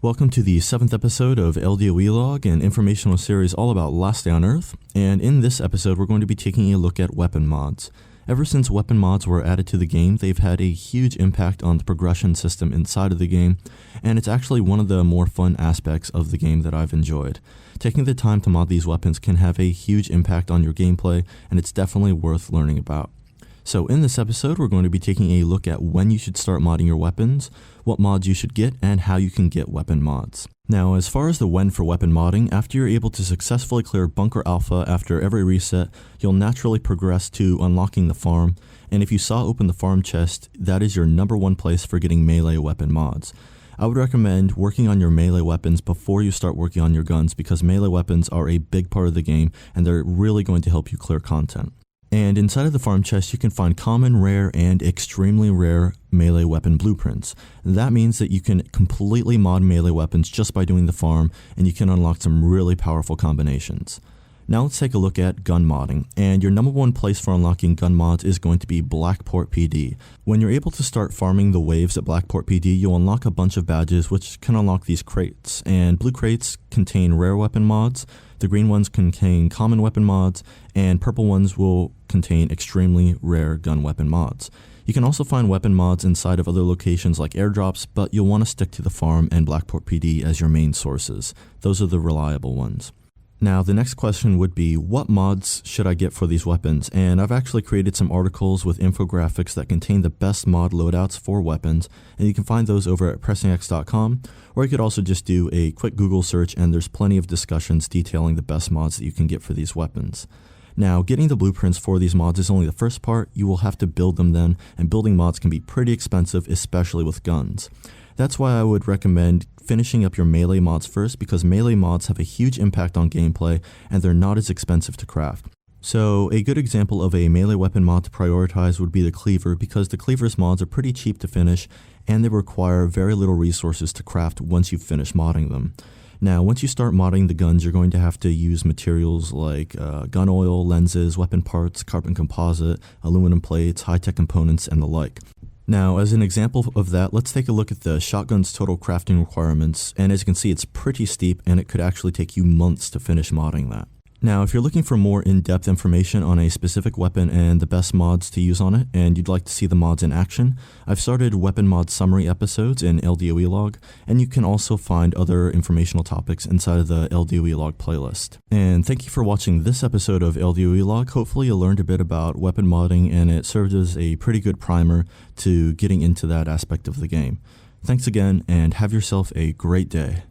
Welcome to the 7th episode of LDOE Log, an informational series all about Last Day on Earth, and in this episode we're going to be taking a look at weapon mods. Ever since weapon mods were added to the game, they've had a huge impact on the progression system inside of the game, and it's actually one of the more fun aspects of the game that I've enjoyed. Taking the time to mod these weapons can have a huge impact on your gameplay, and it's definitely worth learning about. So in this episode, we're going to be taking a look at when you should start modding your weapons, what mods you should get, and how you can get weapon mods. Now, as far as the when for weapon modding, after you're able to successfully clear Bunker Alpha after every reset, you'll naturally progress to unlocking the farm, and if you saw open the farm chest, that is your number one place for getting melee weapon mods. I would recommend working on your melee weapons before you start working on your guns because melee weapons are a big part of the game and they're really going to help you clear content. And inside of the farm chest, you can find common, rare, and extremely rare melee weapon blueprints. That means that you can completely mod melee weapons just by doing the farm, and you can unlock some really powerful combinations. Now let's take a look at gun modding, and your number one place for unlocking gun mods is going to be Blackport PD. When you're able to start farming the waves at Blackport PD, you'll unlock a bunch of badges which can unlock these crates, and blue crates contain rare weapon mods, the green ones contain common weapon mods, and purple ones will contain extremely rare gun weapon mods. You can also find weapon mods inside of other locations like airdrops, but you'll want to stick to the farm and Blackport PD as your main sources. Those are the reliable ones. Now, the next question would be, what mods should I get for these weapons? And I've actually created some articles with infographics that contain the best mod loadouts for weapons, and you can find those over at pressingx.com, or you could also just do a quick Google search and there's plenty of discussions detailing the best mods that you can get for these weapons. Now, getting the blueprints for these mods is only the first part. You will have to build them then, and building mods can be pretty expensive, especially with guns. That's why I would recommend finishing up your melee mods first, because melee mods have a huge impact on gameplay and they're not as expensive to craft. So a good example of a melee weapon mod to prioritize would be the cleaver, because the cleaver's mods are pretty cheap to finish and they require very little resources to craft once you've finished modding them. Now, once you start modding the guns, you're going to have to use materials like gun oil, lenses, weapon parts, carbon composite, aluminum plates, high-tech components, and the like. Now, as an example of that, let's take a look at the shotgun's total crafting requirements, and as you can see, it's pretty steep and it could actually take you months to finish modding that. Now, if you're looking for more in-depth information on a specific weapon and the best mods to use on it, and you'd like to see the mods in action, I've started weapon mod summary episodes in LDOE Log, and you can also find other informational topics inside of the LDOE Log playlist. And thank you for watching this episode of LDOE Log. Hopefully you learned a bit about weapon modding, and it served as a pretty good primer to getting into that aspect of the game. Thanks again, and have yourself a great day.